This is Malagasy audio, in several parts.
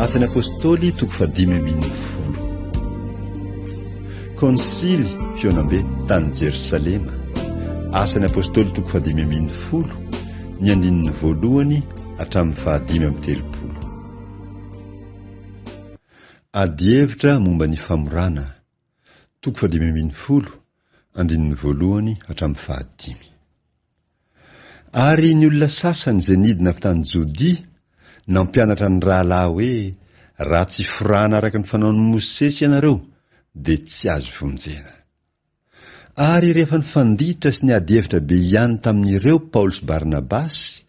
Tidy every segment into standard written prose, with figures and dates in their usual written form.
Asan'ny apôstôly toko 5. Konsily fionambe tany Jerosalema. Asan'ny apôstôly toko 5. Ny andininy voalohany hatramin'ny 30. Ady hevitra momba ny famorana. Toko 5. Andininy voalohany hatramin'ny 10. Ary ny olona sasany izay nidina avy tany Jodia nampianatra ny rahalahy hoe raha tsy forana araka ny fanaon'i Mosesy ianareo dia tsy azo vonjena. Ary rehefa nifanditra sy ny ady hevitra be ihany tamin'ireo Paoly sy Barnabasy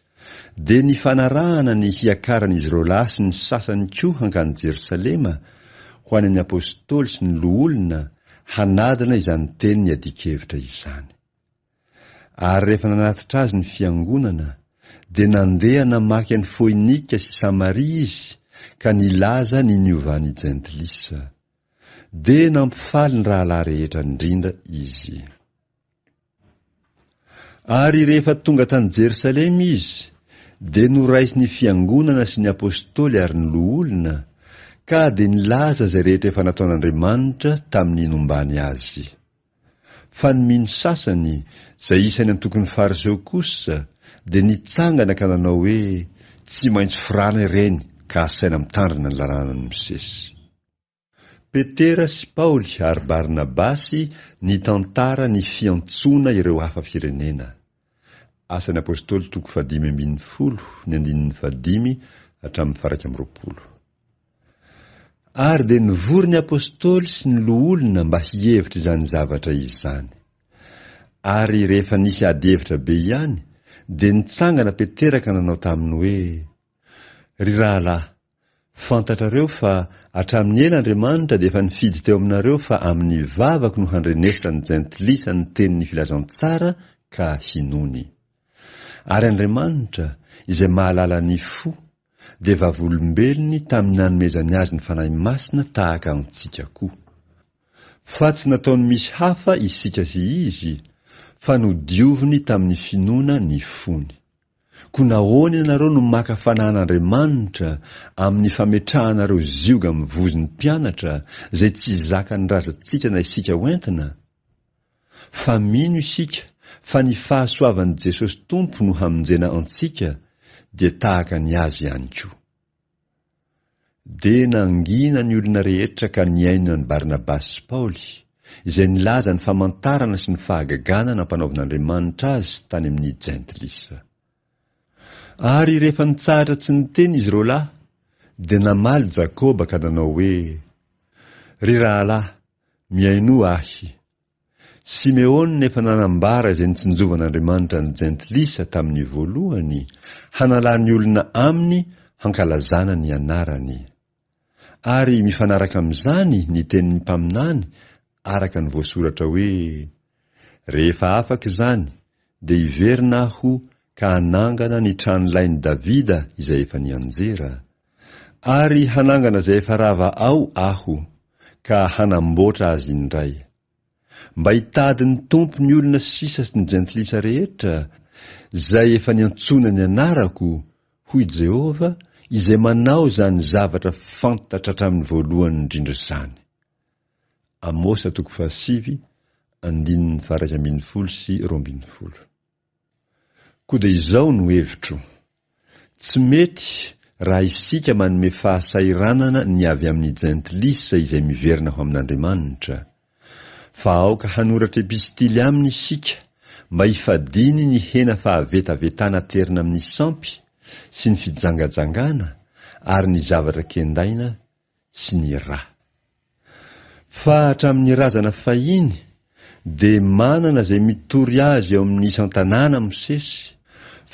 dia ny fanarahana ny hiakaran'izy ireo lahy sy ny sasany koa hankany Jerosalema ho any amin'ny apôstôly sy ny loholona hanadina izany teny ny adikevitra izany. Ary rehefa nanatitra azy ny fiangonana dia nandeha namaky any Foinika sy Samaria izy ka nilaza ny niovan'ny jentilisa. Dia nampifaly ny rahalahy rehetra indrindra izy. Ary rehefa tonga tany Jerosalema izy dia noraisy ny fiangonana sy ny apôstôly ary ny loholona ka dia nilaza izay rehetra efa nataon'Andriamanitra tamin'ny inombany azy. Fa ny mino sasany izay isany antokony fariseo kosa dia nitsangana ka nanao hoe tsy maintsy forana ireny ka asaina mitandrina ny lalànan'i Mosesy. Petera sy Paoly ary Barnabasy nitantara ny fiantsoana ireo hafa firenena. Asan'ny apôstôly toko 5. Ny andininy 5 hatramin'ny 20. Ary dia nivory ny apôstôly sy ny loholona mba hihevitra izany zavatra izany. Ary rehefa nisy ady hevitra be ihany dia nitsangana Petera ka nanao taminy hoe ry rahalahy, fantatrareo fa hatramin'ny ela Andriamanitra dia efa nifidy teo aminareo fa amin'ny vavako no handrenesany jentilisa ny tenin'ny filazantsara ka hinony. Ary Andriamanitra izay mahalala ny fo dia vavolombelony tamin'ny nanomezany azy ny fanahy masina tahaka antsika koa. Fa tsy nataony misy hafa isika sy izy, fa nodioviny tamin'ny finoana ny fony. Koa nahoana ianareo no maka fanahin'Andriamanitra amin'ny fametrahanareo zioga mivozy ny mpianatra izay tsy zaka ny razantsika na isika hoentina? Fa mino isika fa ny fahasoavan'i Jesosy Tompo no hamonjena antsika dia tahaka ny azy ihany koa. Dia nangina ny olona rehetra ka niaino ny Barnabasy sy Paoly izay nilaza ny famantarana sy ny fahagagana nampanaovin'Andriamanitra azy tany amin'ny jentilisa. Ari rehefa nitsahatra tsy niteny izy ireo lahy dia namaly Jakoba ka nanao hoe ry rahalahy, miaino ahy. Simeona nefa nanambara izay nitsinjovan'Andriamanitra ny jentilisa tamin'ny voalohany hanalany olona aminy hankalazana ny anarany. Ary mifanaraka amin'izany ny tenin'ny mpaminany araka ny voasoratra hoe rehefa afaka izany dia hiverina aho ka hanangana ny trano lain'i Davida izay efa nianjera, ary hanangana izay efa rava ao aho ka hanamboatra azy indray, mba hitady ny tompo ny olona sisa sy ny jentilisa rehetra izay efa niantsona ny anarako hoy Jehova izay manao izany zavatra fantatra hatramin'ny voalohany indrindra izany. Amosa toko 7 andininy 11 sy 12. Koa dia izao no hevitro. Tsy mety raha isika manome fahasairanana ny avy amin'ny jentilisa izay miverina ho amin'Andriamanitra. Fa aoka hanoratra epistily aminy isika mba hifadiny ny hena fahavetavetana terina amin'ny sampy sy ny fijangajangana ary ny zavatra kendaina sy ny ra. Fa hatramin'ny razana fahiny dia manana izay mitory azy eo amin'ny isan-tanàna Mosesy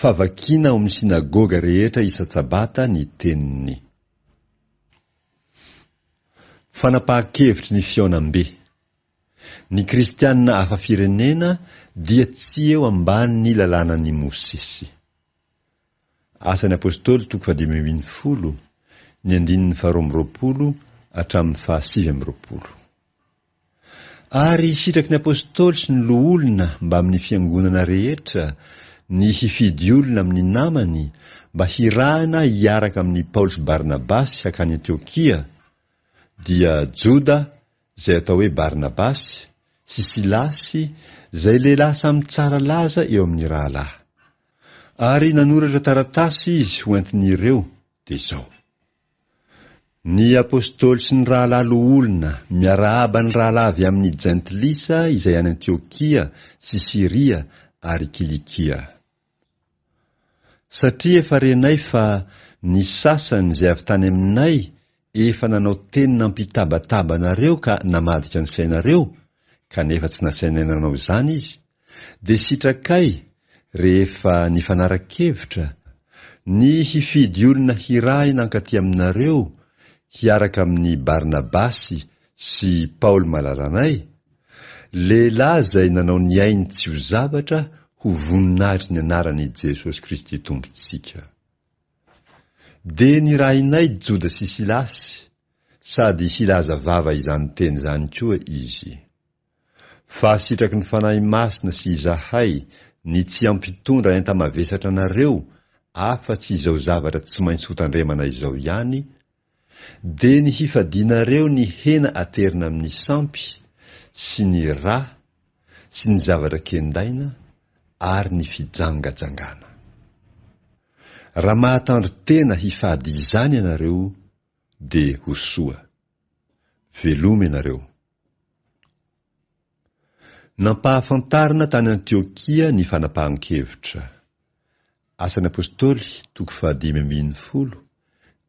fa vakiana ao amin'ny sinagoga rehetra isa-tsabata ny teniny. Fanapahan-kevitry ny fionam-be. Ny kristianina hafa firenena dia tsy eo ambanin'ny lalànan'i Mosesy. Asan'ny apôstôly toko 5. Ny andininy 12 hatramin'ny 17. Ary sitraky ny apôstôly sy ny loholona mba amin'ny fiangonana rehetra ny hifidy olona amin'ny namany mba hirahana hiaraka amin'ny Paoly sy Barnabasy hakany Antiokia dia Joda izay atao hoe Barnabasy sy Silasy izay lehilahy samy tsara laza eo amin'ny rahalahy. Ary nanoratra taratasy izy hoentin'ireo dia izao: ny apôstôly sy ny rahalahy olona miarahaba ny rahalahy avy amin'ny jentilisa izay any Antiokia sy Siria ary Kilikia. Satria efa renay fa ny sasany izay avy tany aminay efa nanao teny nampitabatabana-reo ka namadika ny sainareo, kanefa tsy nasainay nanao izany izy, dia sitrakay rehefa nifanara-kevitra ny hifidy olona hirahy nankaty aminareo hiaraka amin'ny Barnabasy sy Paoly malalanay, lehilahy izay nanao ny ainy tsy ho zavatra ho voninahitry ny anarany Jesosy Kristy Tompontsika. Dia nirahinay Joda sy Silasy, sady hilaza vava izany teny izany koa izy. Fa sitraky ny fanahy masina sy izahay ny tsy ampitondra enta-mavesatra anareo afa-tsy izao zavatra tsy maintsy hotandremana izao ihany, dia ny hifadianareo ny hena aterina amin'ny sampy sy ny rà sy ny zavatra kendaina ary ny fijangajangana. Raha mahatandro tena hifady izany ianareo dia ho soa. Veloma ianareo. Nampahafantarina tany Antiokia ny fanapahan-kevitra. Asan'ny apôstôly 5:10,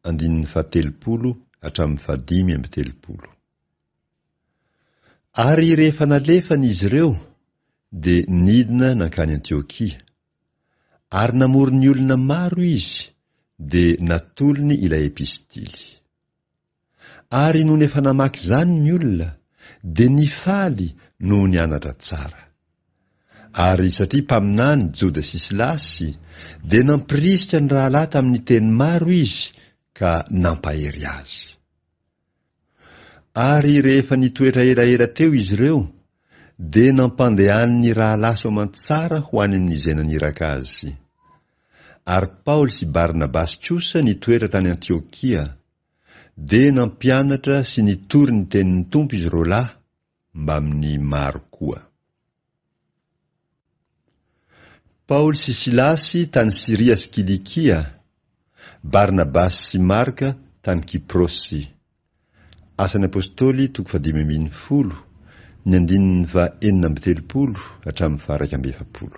5:30 hatramin'ny 5:30. Ary rehefa nalefana izy ireo dia nidina nankany Antiokia. Ary namory ny olona maro izy dia natolony ilay epistily. Ary noho ny efa namaky izany ny olona dia nifaly noho ny anatra tsara. Ary satria mpaminany Joda sy Silasy dia nampirisitra ny rahalahy tamin'ny teny maro izy ka nampahery azy. Ary rehefa nitoetra elaela teo izy ireo dia nampandehany ny rahalahy soamantsara ho any amin'izay naniraka azy. Ary Paoly sy Barnabasy kosa nitoetra tany Antiokia dia nampianatra sy nitory ny tenin'ny Tompo izy roalahy mba amin'ny maro koa. Paoly sy Silasy tany Siria sy Kilikia, Barnabasy sy Marka tany Kiprosy. Asan'ny apôstôly 5:10, 9:30 hatramin'ny 12.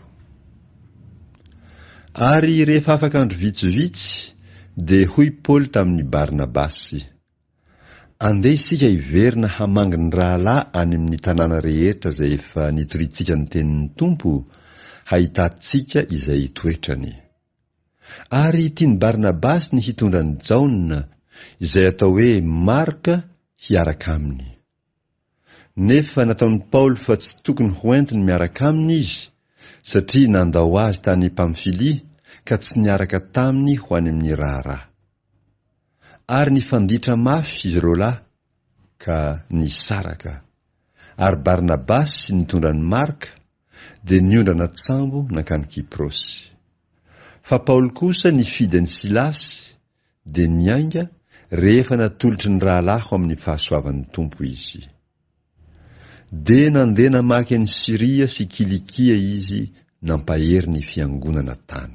Ary rehefa afaka andro vitsivitsy dia hoy Paoly tamin'ny Barnabasy: andeha isika hiverina hamangy ny rahalahy any amin'ny tanàna rehetra izay efa nitoritsika ny tenin'ny Tompo, hahitantsika izay hitoetrany. Ary tiany Barnabasy ny hitondra ny jaona izay atao hoe Marka hiaraka aminy. Nefa nataon'ny Paoly fa tsy tokony hoentiny miaraka aminy izy, satria nandao azy tany Pamfilia ka tsy niaraka taminy ho any amin'ny raharaha. Ary nifanditra mafy izy roalahy ka nisaraka. Ary Barnabasy nitondra ny Marka dia niondrana tsambo nankany Kiprosy. Fa Paoly kosa nifidy ny Silasy dia niainga rehefa natolotry ny rahalahy ho amin'ny fahasoavan'ny Tompo izy. Dia nandeha namaky ny Siria sy Kilikia izy nampahery ny fiangonana tany.